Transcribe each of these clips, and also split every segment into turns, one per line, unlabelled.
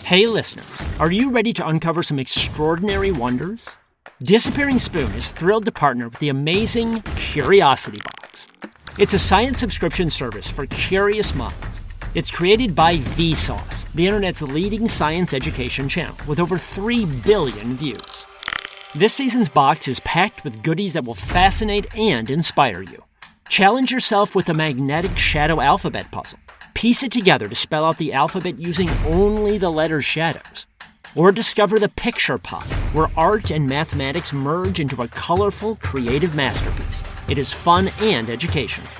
Hey listeners, are you ready to uncover some extraordinary wonders? Disappearing Spoon is thrilled to partner with the amazing Curiosity Box. It's a science subscription service for curious minds. It's created by Vsauce, the internet's leading science education channel, with over 3 billion views. This season's box is packed with goodies that will fascinate and inspire you. Challenge yourself with a magnetic shadow alphabet puzzle. Piece it together to spell out the alphabet using only the letter shadows. Or discover the picture pot, where art and mathematics merge into a colorful, creative masterpiece. It is fun and educational.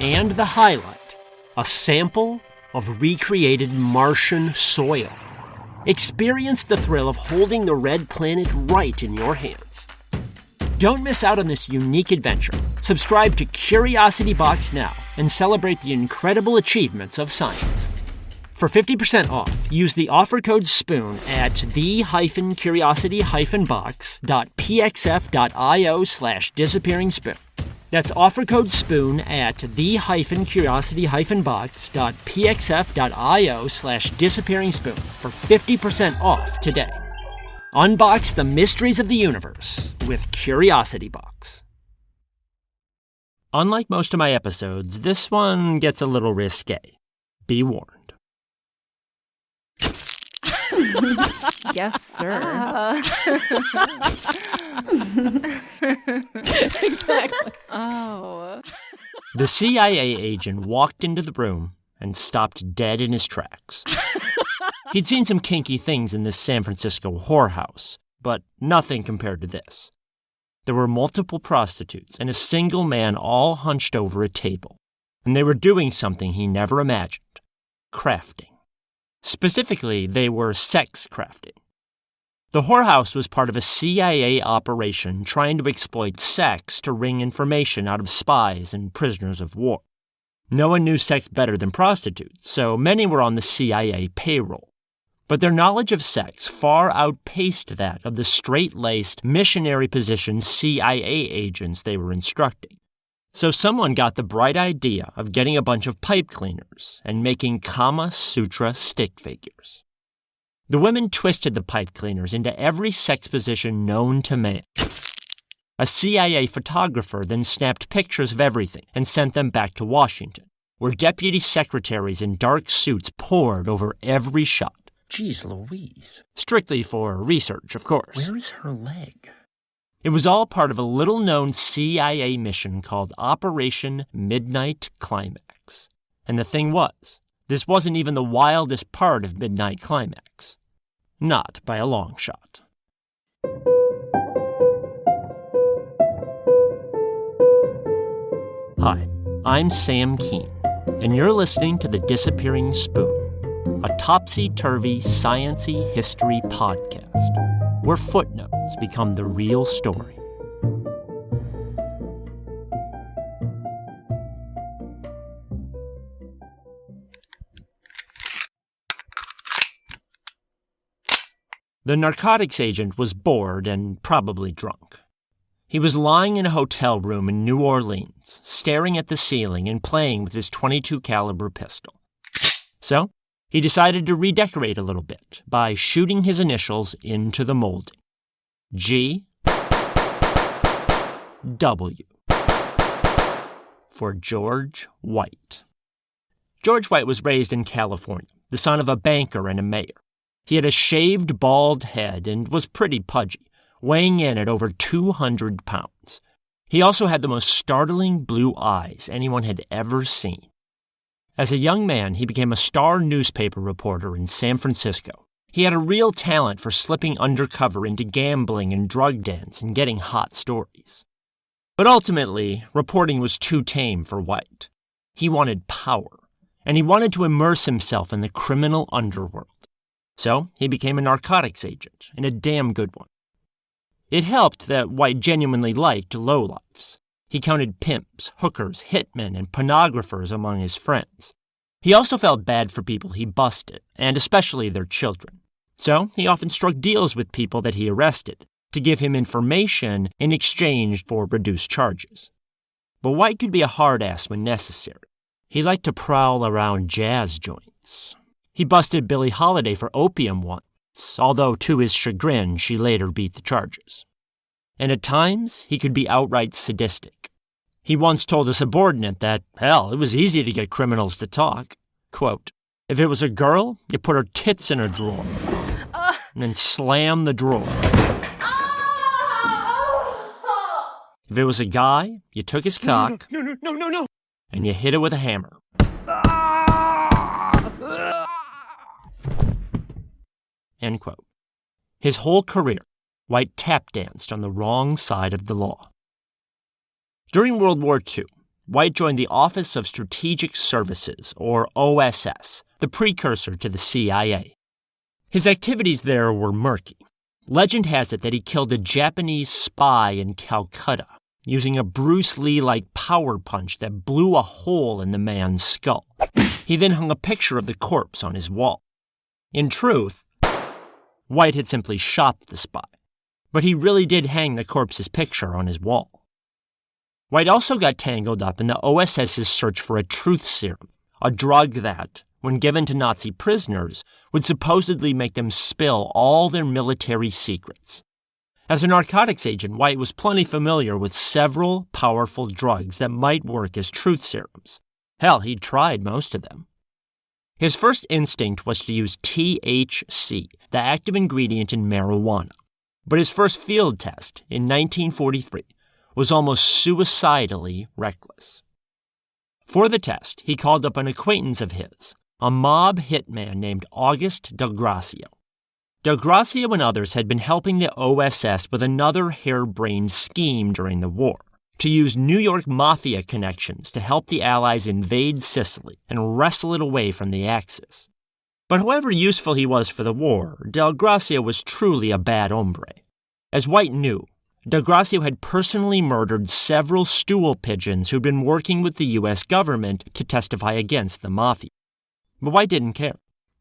And the highlight, a sample of recreated Martian soil. Experience the thrill of holding the red planet right in your hands. Don't miss out on this unique adventure. Subscribe to Curiosity Box now and celebrate the incredible achievements of science. For 50% off, use the offer code SPOON at the-curiosity-box.pxf.io/disappearingspoon. That's offer code SPOON at the-curiosity-box.pxf.io/disappearingspoon for 50% off today. Unbox the mysteries of the universe with Curiosity Box. Unlike most of my episodes, this one gets a little risque. Be warned.
Yes, sir.
Exactly.
Oh.
The CIA agent walked into the room and stopped dead in his tracks. He'd seen some kinky things in this San Francisco whorehouse, but nothing compared to this. There were multiple prostitutes and a single man all hunched over a table, and they were doing something he never imagined: crafting. Specifically, they were sex crafting. The whorehouse was part of a CIA operation trying to exploit sex to wring information out of spies and prisoners of war. No one knew sex better than prostitutes, so many were on the CIA payroll. But their knowledge of sex far outpaced that of the straight-laced, missionary-positioned CIA agents they were instructing. So someone got the bright idea of getting a bunch of pipe cleaners and making Kama Sutra stick figures. The women twisted the pipe cleaners into every sex position known to man. A CIA photographer then snapped pictures of everything and sent them back to Washington, where deputy secretaries in dark suits pored over every shot.
Jeez Louise.
Strictly for research, of course.
Where is her leg?
It was all part of a little-known CIA mission called Operation Midnight Climax. And the thing was, this wasn't even the wildest part of Midnight Climax. Not by a long shot. Hi, I'm Sam Keene, and you're listening to The Disappearing Spoon, a topsy-turvy, science-y history podcast, where footnotes become the real story. The narcotics agent was bored and probably drunk. He was lying in a hotel room in New Orleans, staring at the ceiling and playing with his .22 caliber pistol. So, he decided to redecorate a little bit by shooting his initials into the molding. G. W. For George White. George White was raised in California, the son of a banker and a mayor. He had a shaved, bald head and was pretty pudgy, weighing in at over 200 pounds. He also had the most startling blue eyes anyone had ever seen. As a young man, he became a star newspaper reporter in San Francisco. He had a real talent for slipping undercover into gambling and drug dens and getting hot stories. But ultimately, reporting was too tame for White. He wanted power, and he wanted to immerse himself in the criminal underworld. So he became a narcotics agent, and a damn good one. It helped that White genuinely liked lowlifes. He counted pimps, hookers, hitmen, and pornographers among his friends. He also felt bad for people he busted, and especially their children. So he often struck deals with people that he arrested to give him information in exchange for reduced charges. But White could be a hard ass when necessary. He liked to prowl around jazz joints. He busted Billie Holiday for opium once, although to his chagrin, she later beat the charges. And at times, he could be outright sadistic. He once told a subordinate that, hell, it was easy to get criminals to talk. Quote, if it was a girl, you put her tits in a drawer and then slam the drawer. If it was a guy, you took his cock
No.
and you hit it with a hammer. End quote. His whole career, White tap danced on the wrong side of the law. During World War II, White joined the Office of Strategic Services, or OSS, the precursor to the CIA. His activities there were murky. Legend has it that he killed a Japanese spy in Calcutta using a Bruce Lee-like power punch that blew a hole in the man's skull. He then hung a picture of the corpse on his wall. In truth, White had simply shot the spy, but he really did hang the corpse's picture on his wall. White also got tangled up in the OSS's search for a truth serum, a drug that, when given to Nazi prisoners, would supposedly make them spill all their military secrets. As a narcotics agent, White was plenty familiar with several powerful drugs that might work as truth serums. Hell, he'd tried most of them. His first instinct was to use THC, the active ingredient in marijuana. But his first field test, in 1943, was almost suicidally reckless. For the test, he called up an acquaintance of his, a mob hitman named August Del Gracio. Del Gracio and others had been helping the OSS with another harebrained scheme during the war, to use New York mafia connections to help the Allies invade Sicily and wrestle it away from the Axis. But however useful he was for the war, Del Gracio was truly a bad hombre. As White knew, Del Gracio had personally murdered several stool pigeons who'd been working with the U.S. government to testify against the mafia. But White didn't care.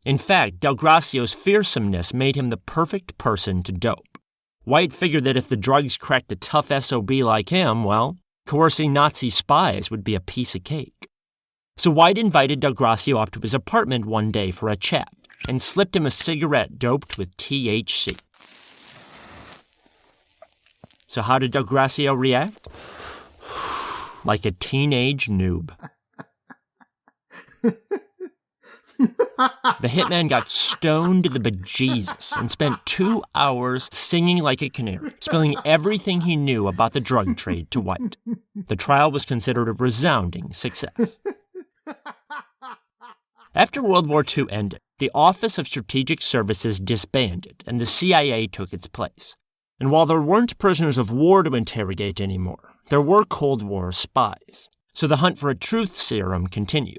In fact, Del Gracio's fearsomeness made him the perfect person to dope. White figured that if the drugs cracked a tough SOB like him, well, coercing Nazi spies would be a piece of cake. So White invited Del Gracio up to his apartment one day for a chat and slipped him a cigarette doped with THC. So how did Del Gracio react? Like a teenage noob. The hitman got stoned to the bejesus and spent 2 hours singing like a canary, spilling everything he knew about the drug trade to White. The trial was considered a resounding success. After World War II ended, the Office of Strategic Services disbanded and the CIA took its place. And while there weren't prisoners of war to interrogate anymore, there were Cold War spies. So the hunt for a truth serum continued.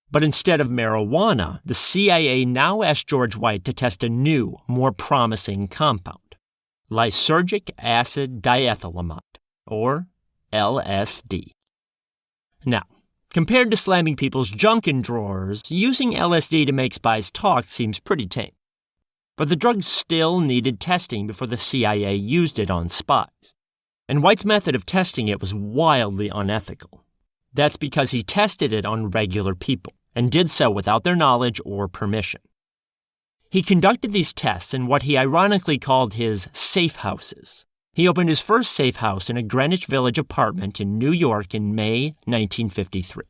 But instead of marijuana, the CIA now asked George White to test a new, more promising compound, lysergic acid diethylamide, or LSD. Now, compared to slamming people's junk in drawers, using LSD to make spies talk seems pretty tame. But the drug still needed testing before the CIA used it on spies. And White's method of testing it was wildly unethical. That's because he tested it on regular people, and did so without their knowledge or permission. He conducted these tests in what he ironically called his safe houses. He opened his first safe house in a Greenwich Village apartment in New York in May 1953.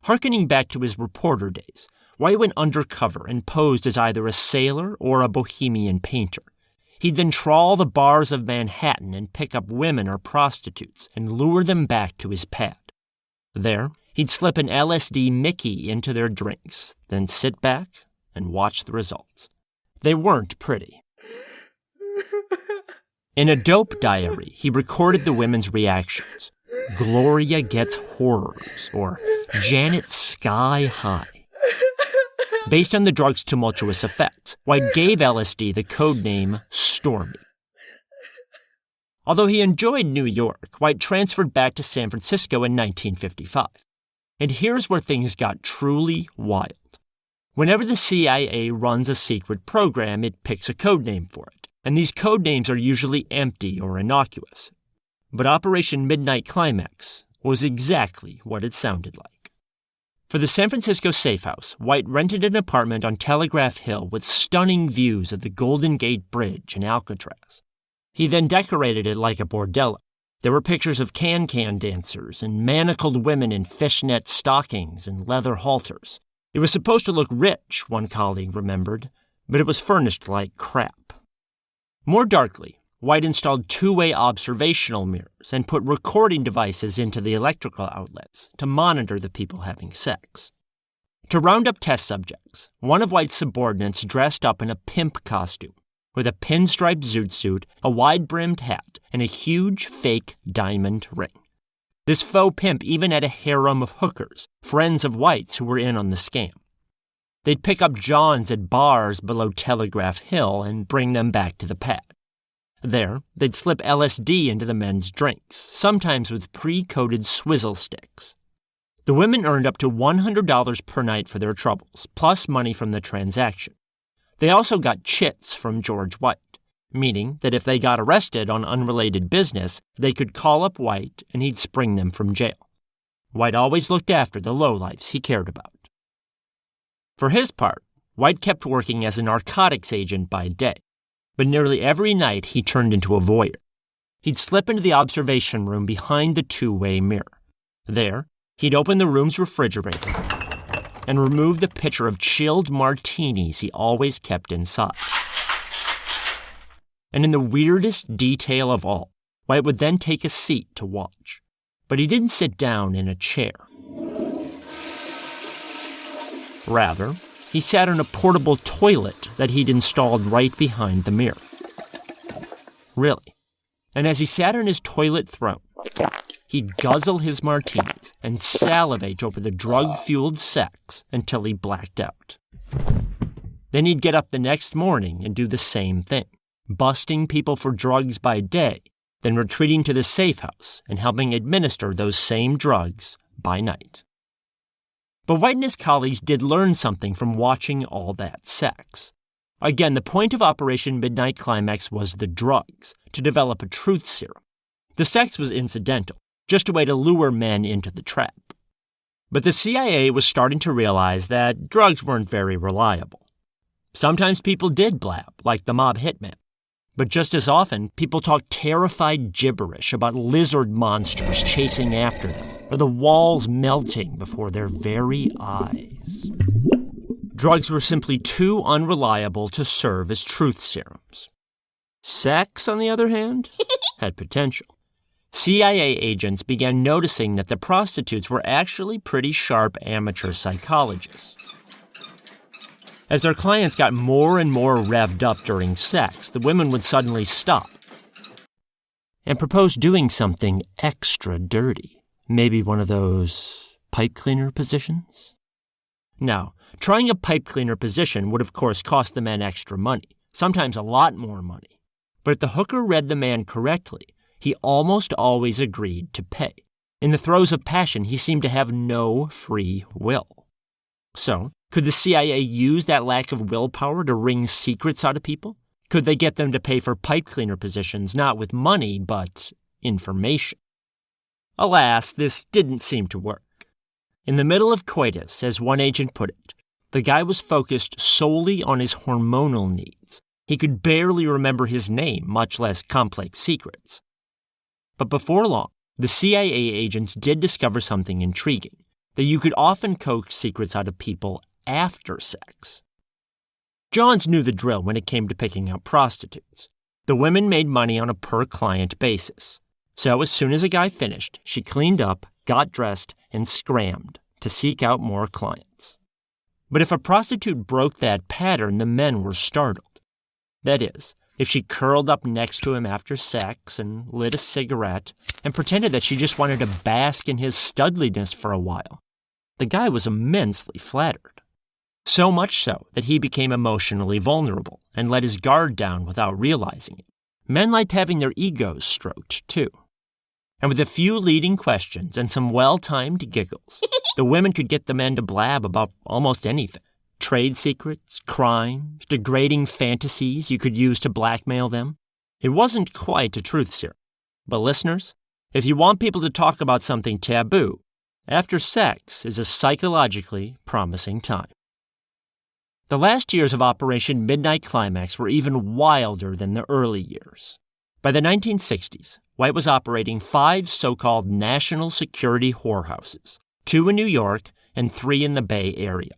Harkening back to his reporter days, White went undercover and posed as either a sailor or a bohemian painter. He'd then trawl the bars of Manhattan and pick up women or prostitutes and lure them back to his pad. There, he'd slip an LSD Mickey into their drinks, then sit back and watch the results. They weren't pretty. In a dope diary, he recorded the women's reactions. Gloria gets horrors, or Janet's sky high. Based on the drug's tumultuous effects, White gave LSD the code name Stormy. Although he enjoyed New York, White transferred back to San Francisco in 1955. And here's where things got truly wild. Whenever the CIA runs a secret program, it picks a code name for it. And these code names are usually empty or innocuous. But Operation Midnight Climax was exactly what it sounded like. For the San Francisco safe house, White rented an apartment on Telegraph Hill with stunning views of the Golden Gate Bridge and Alcatraz. He then decorated it like a bordello. There were pictures of can-can dancers and manacled women in fishnet stockings and leather halters. It was supposed to look rich, one colleague remembered, but it was furnished like crap. More darkly, White installed two-way observational mirrors and put recording devices into the electrical outlets to monitor the people having sex. To round up test subjects, one of White's subordinates dressed up in a pimp costume with a pinstriped zoot suit, a wide-brimmed hat, and a huge fake diamond ring. This faux pimp even had a harem of hookers, friends of White's who were in on the scam. They'd pick up Johns at bars below Telegraph Hill and bring them back to the pad. There, they'd slip LSD into the men's drinks, sometimes with pre-coated swizzle sticks. The women earned up to $100 per night for their troubles, plus money from the transaction. They also got chits from George White, meaning that if they got arrested on unrelated business, they could call up White and he'd spring them from jail. White always looked after the lowlifes he cared about. For his part, White kept working as a narcotics agent by day, but nearly every night he turned into a voyeur. He'd slip into the observation room behind the two-way mirror. There, he'd open the room's refrigerator and remove the pitcher of chilled martinis he always kept inside. And in the weirdest detail of all, White would then take a seat to watch. But he didn't sit down in a chair. Rather, he sat on a portable toilet that he'd installed right behind the mirror. Really. And as he sat on his toilet throne, he'd guzzle his martinis and salivate over the drug-fueled sex until he blacked out. Then he'd get up the next morning and do the same thing, busting people for drugs by day, then retreating to the safe house and helping administer those same drugs by night. But White and his colleagues did learn something from watching all that sex. Again, the point of Operation Midnight Climax was the drugs, to develop a truth serum. The sex was incidental, just a way to lure men into the trap. But the CIA was starting to realize that drugs weren't very reliable. Sometimes people did blab, like the mob hitman. But just as often, people talked terrified gibberish about lizard monsters chasing after them, or the walls melting before their very eyes. Drugs were simply too unreliable to serve as truth serums. Sex, on the other hand, had potential. CIA agents began noticing that the prostitutes were actually pretty sharp amateur psychologists. As their clients got more and more revved up during sex, the women would suddenly stop and propose doing something extra dirty. Maybe one of those pipe cleaner positions? Now, trying a pipe cleaner position would of course cost the men extra money, sometimes a lot more money. But if the hooker read the man correctly, he almost always agreed to pay. In the throes of passion, he seemed to have no free will. So, could the CIA use that lack of willpower to wring secrets out of people? Could they get them to pay for pipe cleaner positions, not with money, but information? Alas, this didn't seem to work. In the middle of coitus, as one agent put it, the guy was focused solely on his hormonal needs. He could barely remember his name, much less complex secrets. But before long, the CIA agents did discover something intriguing, that you could often coax secrets out of people after sex. Johns knew the drill when it came to picking out prostitutes. The women made money on a per-client basis. So as soon as a guy finished, she cleaned up, got dressed, and scrammed to seek out more clients. But if a prostitute broke that pattern, the men were startled. That is, if she curled up next to him after sex and lit a cigarette and pretended that she just wanted to bask in his studliness for a while, the guy was immensely flattered. So much so that he became emotionally vulnerable and let his guard down without realizing it. Men liked having their egos stroked, too. And with a few leading questions and some well-timed giggles, the women could get the men to blab about almost anything. Trade secrets, crimes, degrading fantasies you could use to blackmail them. It wasn't quite a truth serum. But listeners, if you want people to talk about something taboo, after sex is a psychologically promising time. The last years of Operation Midnight Climax were even wilder than the early years. By the 1960s, White was operating 5 so-called national security whorehouses, 2 in New York and 3 in the Bay Area.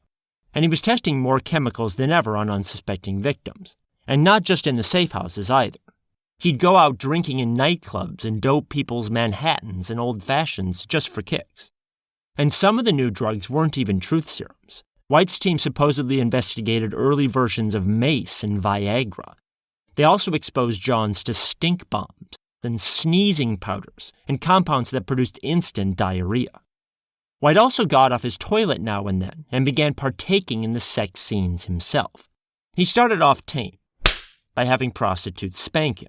And he was testing more chemicals than ever on unsuspecting victims, and not just in the safe houses either. He'd go out drinking in nightclubs and dope people's Manhattans and Old Fashions just for kicks. And some of the new drugs weren't even truth serums. White's team supposedly investigated early versions of mace and Viagra. They also exposed Johns to stink bombs and sneezing powders and compounds that produced instant diarrhea. White also got off his toilet now and then and began partaking in the sex scenes himself. He started off tame by having prostitutes spank him.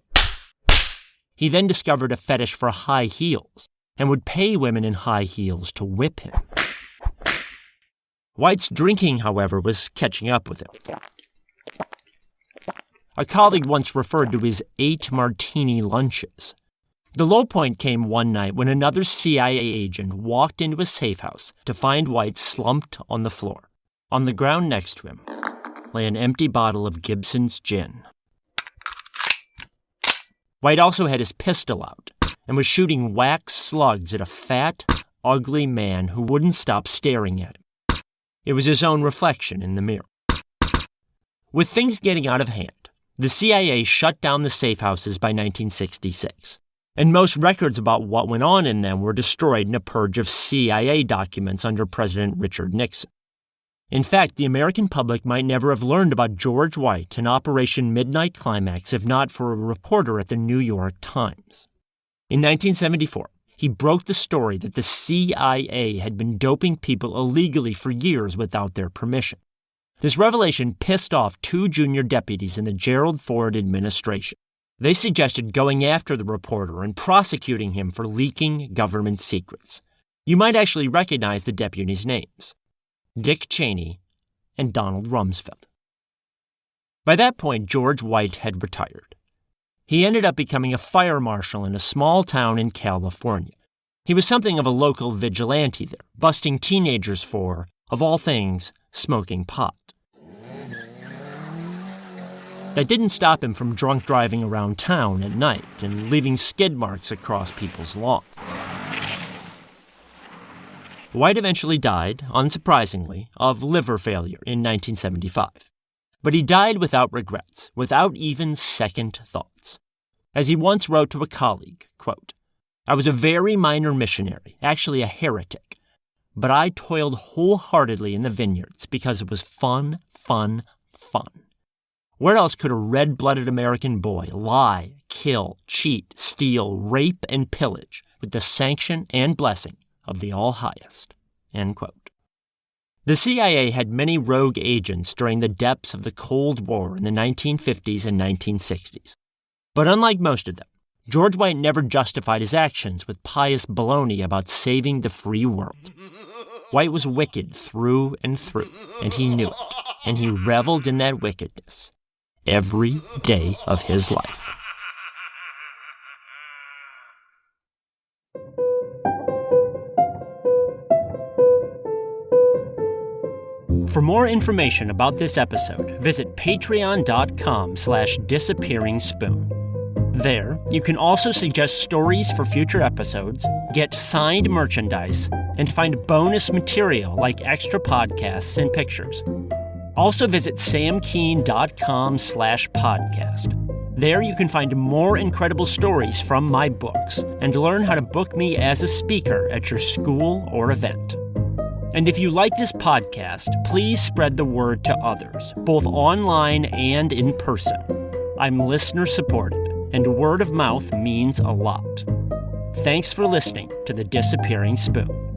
He then discovered a fetish for high heels and would pay women in high heels to whip him. White's drinking, however, was catching up with him. A colleague once referred to his 8 martini lunches. The low point came one night when another CIA agent walked into a safe house to find White slumped on the floor. On the ground next to him lay an empty bottle of Gibson's gin. White also had his pistol out and was shooting wax slugs at a fat, ugly man who wouldn't stop staring at him. It was his own reflection in the mirror. With things getting out of hand, the CIA shut down the safe houses by 1966, and most records about what went on in them were destroyed in a purge of CIA documents under President Richard Nixon. In fact, the American public might never have learned about George White and Operation Midnight Climax if not for a reporter at the New York Times. In 1974, he broke the story that the CIA had been doping people illegally for years without their permission. This revelation pissed off 2 junior deputies in the Gerald Ford administration. They suggested going after the reporter and prosecuting him for leaking government secrets. You might actually recognize the deputies' names: Dick Cheney and Donald Rumsfeld. By that point, George White had retired. He ended up becoming a fire marshal in a small town in California. He was something of a local vigilante there, busting teenagers for, of all things, smoking pot. That didn't stop him from drunk driving around town at night and leaving skid marks across people's lawns. White eventually died, unsurprisingly, of liver failure in 1975. But he died without regrets, without even second thoughts. As he once wrote to a colleague, quote, "I was a very minor missionary, actually a heretic, but I toiled wholeheartedly in the vineyards because it was fun, fun, fun. Where else could a red-blooded American boy lie, kill, cheat, steal, rape, and pillage with the sanction and blessing of the All-Highest?" End quote. The CIA had many rogue agents during the depths of the Cold War in the 1950s and 1960s. But unlike most of them, George White never justified his actions with pious baloney about saving the free world. White was wicked through and through, and he knew it, and he reveled in that wickedness every day of his life. For more information about this episode, visit patreon.com/disappearingspoon. There, you can also suggest stories for future episodes, get signed merchandise, and find bonus material like extra podcasts and pictures. Also visit samkeen.com/podcast. There you can find more incredible stories from my books and learn how to book me as a speaker at your school or event. And if you like this podcast, please spread the word to others, both online and in person. I'm listener-supported, and word of mouth means a lot. Thanks for listening to The Disappearing Spoon.